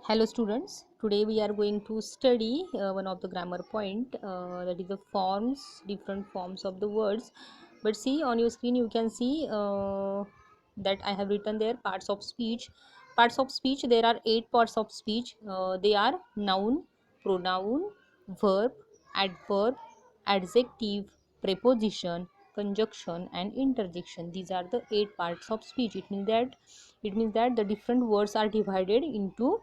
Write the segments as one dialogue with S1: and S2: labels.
S1: Hello students, today we are going to study one of the grammar point, that is the different forms of the words. But see, on your screen you can see that I have written there parts of speech. Parts of speech, there are 8 parts of speech. They are noun, pronoun, verb, adverb, adjective, preposition, conjunction and interjection. These are the 8 parts of speech. It means that the different words are divided into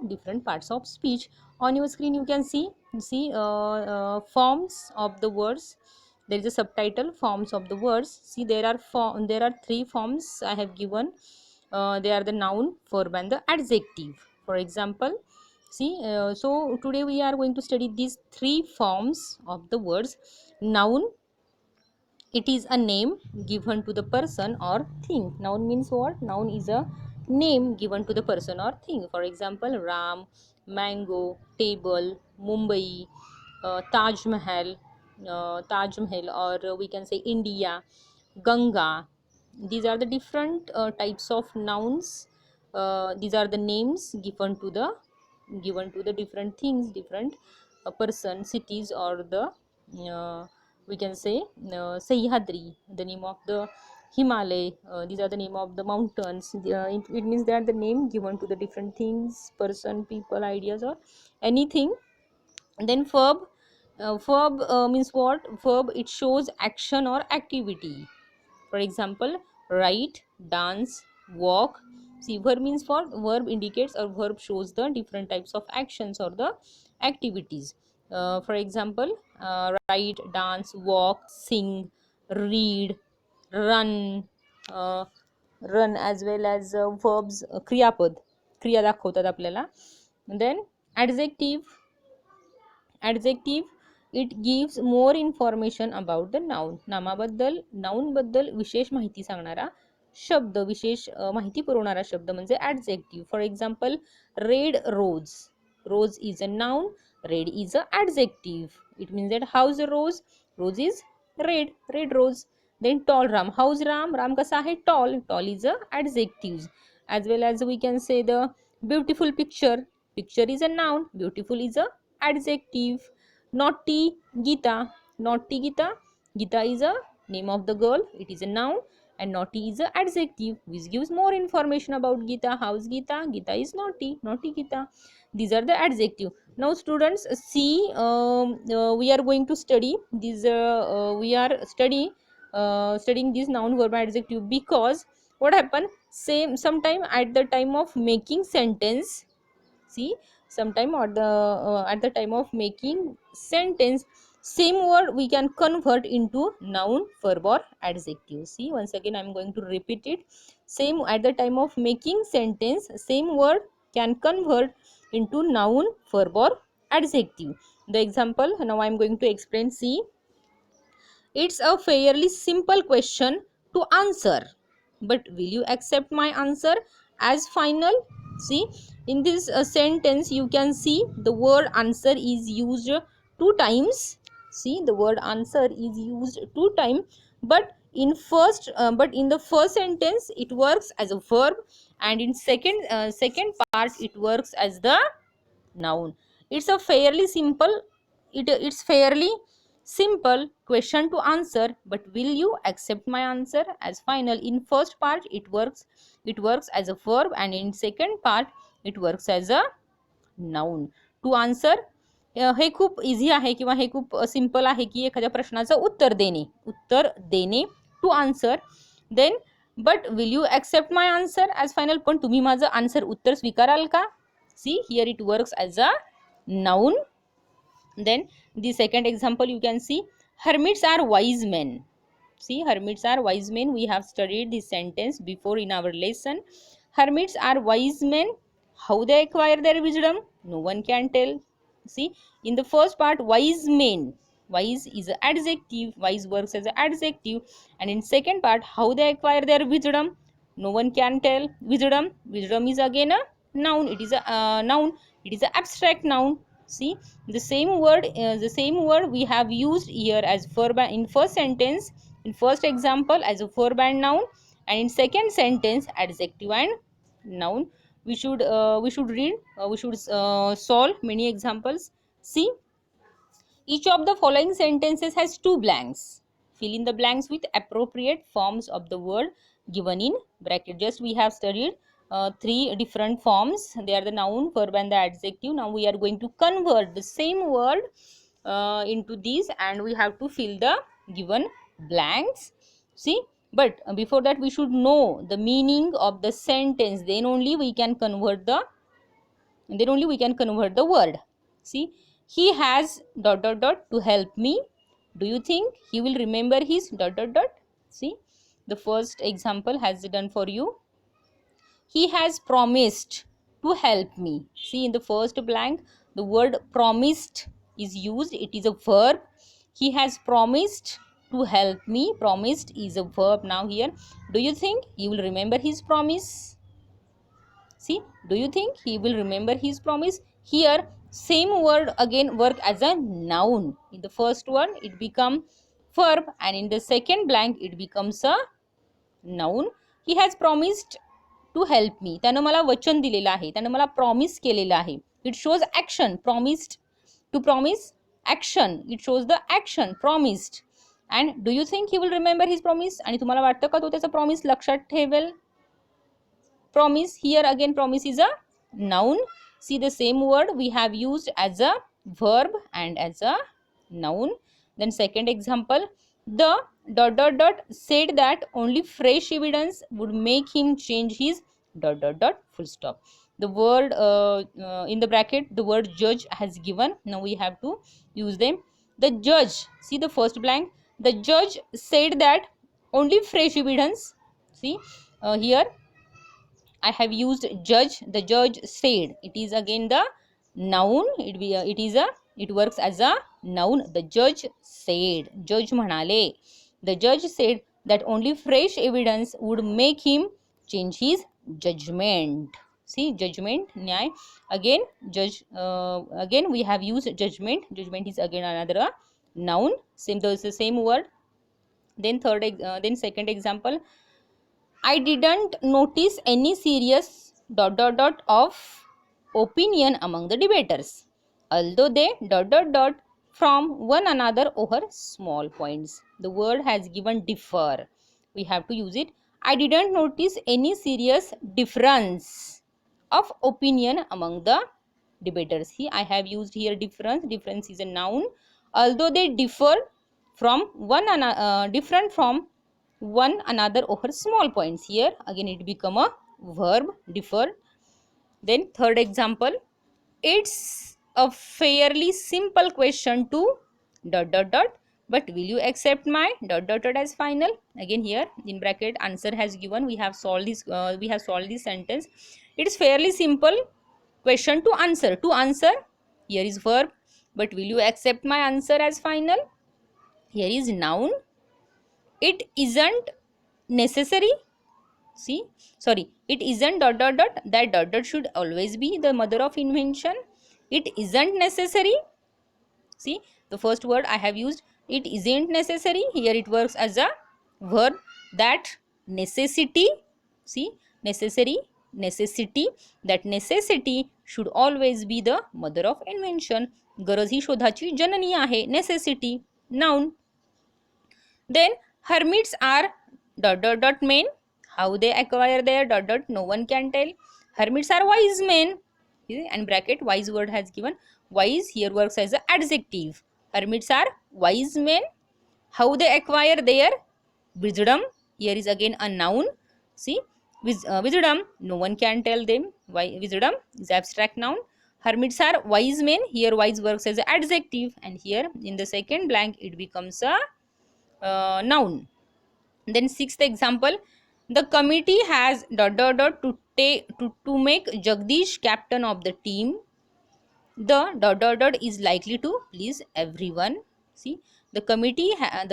S1: different parts of speech. On your screen you can see forms of the words. There is a subtitle, forms of the words. See, there are 3 forms I have given. They are the noun, verb and the adjective. For example, so today we are going to study these 3 forms of the words. Noun, it is a name given to the person or thing. Noun means what? Noun is a name given to the person or thing. For example, Ram, mango, table, Mumbai, Taj Mahal, or we can say India, Ganga. These are the different types of nouns. These are the names given to the different things, different person, cities, or the we can say Sahyadri, the name of the Himalaya. These are the name of the mountains. It means that the name given to the different things, person, people, ideas, or anything. Then verb means what? Verb, it shows action or activity. For example, write, dance, walk. See, verb means what? Verb indicates or verb shows the different types of actions or the activities. For example, write, dance, walk, sing, read, run, uh, run, as well as verbs, क्रियापद, क्रिया दाखवतात आपल्याला. Then adjective, it gives more information about the noun. Noun बद्दल विशेष माहिती सांगणारा शब्द, विशेष माहिती पुरवणारा शब्द म्हणजे adjective. For example, red rose. Rose is a noun, red is a adjective. It means that how's a rose? Rose is red rose. Then tall Ram. How's Ram? Ram कसा आहे? Tall is a adjective. As well as we can say the beautiful picture. Picture is a noun, beautiful is a adjective. Naughty Gita. Gita is a name of the girl, it is a noun, and naughty is a adjective which gives more information about Gita. How's Gita? Gita is naughty Gita. These are the adjective. Now students, see, we are going to study this we are studying this noun, verb, adjective, because what happened, sometime at the time of making sentence. See, sometime at the time of making sentence, same word we can convert into noun, verb or adjective. See, once again I am going to repeat it. Same, at the time of making sentence, same word can convert into noun, verb or adjective. The example now I am going to explain. See, it's a fairly simple question to answer, but will you accept my answer as final? See, in this sentence you can see the word answer is used 2 times. See, the word answer is used 2 times, but in the first sentence it works as a verb, and in second part it works as the noun. It's a fairly simple, it's fairly simple question to answer, but will you accept my answer as final? In first part it works as a verb, and in second part it works as a noun. To answer, हे खूप easy आहे किंवा हे खूप simple आहे की एखाद्या प्रश्नाचं उत्तर देणे to answer. Then but will you accept my answer as final, पण तुम्ही माझं आन्सर उत्तर स्वीकाराल का? See, here it works as a noun. Then the second example you can see, hermits are wise men. See, hermits are wise men. We have studied this sentence before in our lesson. Hermits are wise men. How they acquire their wisdom? No one can tell. See, in the first part, wise men. Wise is an adjective. Wise works as an adjective. And in second part, how they acquire their wisdom? No one can tell. Wisdom is again a noun. It is a noun. It is an abstract noun. See, the same word we have used here as verb in first sentence, in first example as a verb and noun, and in second sentence adjective and noun. We should read, we should solve many examples. See, each of the following sentences has two blanks. Fill in the blanks with appropriate forms of the word given in bracket. Just we have studied three different forms. They are the noun, verb and the adjective. Now we are going to convert the same word into these, and we have to fill the given blanks. See, but before that we should know the meaning of the sentence. Then only we can convert the word. See, he has dot dot dot to help me. Do you think he will remember his dot dot dot? See, the first example has done for you. He has promised to help me. See, in the first blank the word promised is used. It is a verb. He has promised to help me. Promised is a verb. Now here, do you think he will remember his promise? See, do you think he will remember his promise? Here, same word again work as a noun. In the first one, it become verb, and in the second blank, it becomes a noun. He has promised to help me. त्यानं मला वचन दिलेलं आहे. त्यानं मला promise केलेलं आहे. It shows action. Promised. To promise, action. It shows the action. Promised. And do you think he will remember his promise? आणि तुम्हाला वाटतं का तो त्याचा प्रॉमिस लक्षात ठेवेल? Promise, here again promise is a noun. See, the same word we have used as a verb and as a noun. Then second example, the dot dot dot said that only fresh evidence would make him change his dot dot dot full stop. The word in the bracket, the word judge has given. Now we have to use them. The judge, see the first blank, the judge said that only fresh evidence. See, here I have used judge. The judge said. It is again the noun. It works as a noun. The judge said. Judge म्हणाले. The judge said that only fresh evidence would make him change his judgment. See, judgment, न्याय. Again, judge. Again, we have used judgment. Judgment is again another noun. The same word. Then second example. I didn't notice any serious dot dot dot of opinion among the debaters, although they dot dot dot from one another over small points. The word has given differ. We have to use it. I didn't notice any serious difference of opinion among the debaters. See, I have used here difference. Difference is a noun. Although they differ from different from one another over small points. Here again it become a verb, differ. Then third example, it's a fairly simple question to dot dot dot, but will you accept my dot dot dot as final? Again here in bracket answer has given. We have solved this sentence. It is fairly simple question to answer. To answer, here is verb, but will you accept my answer as final? Here is noun. It isn't necessary. See, sorry, it isn't dot dot dot. That dot dot should always be the mother of invention. It isn't necessary. See, the first word I have used, it isn't necessary. Here it works as a verb. That necessity. See, necessary, necessity. That necessity should always be the mother of invention. गरज ही शोधाची जननी आहे. Necessity, noun. Then hermits are dot dot dot men. How they acquire their dot dot, no one can tell. Hermits are wise men. And bracket wise word has given. Wise here works as an adjective. Hermits are wise men. How they acquire their wisdom. Here is again a noun. See, wisdom, no one can tell them. Wisdom is abstract noun. Hermits are wise men. Here wise works as an adjective. And here in the second blank it becomes a noun. Then sixth example, the committee has dot dot dot to make Jagdish captain of the team. The dot dot dot is likely to please everyone. See, the committee has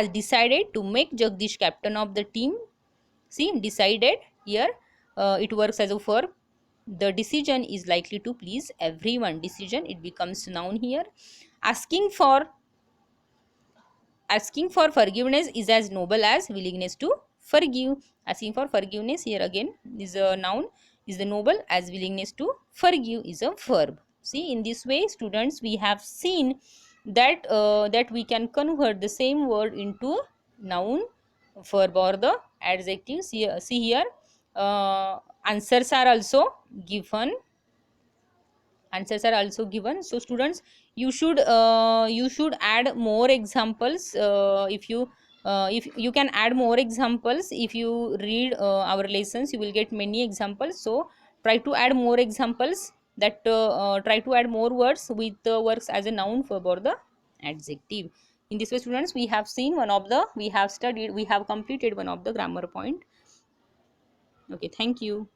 S1: decided to make Jagdish captain of the team. See, decided here it works as a verb. The decision is likely to please everyone. Decision, it becomes noun here. Asking for forgiveness is as noble as willingness to forgive. Asking for forgiveness here again is a noun, is the noble, as willingness to forgive is a verb. See, in this way, students, we have seen that that we can convert the same word into noun, verb, or the adjective. See here, answers are also given. Answers are also given. So students, you should add more examples. If you can add more examples, if you read our lessons, you will get many examples. So try to add more examples, that try to add more words with works as a noun, verb, or the adjective. In this way, students, we have seen one of the, we have studied, we have completed one of the grammar point. Okay, thank you.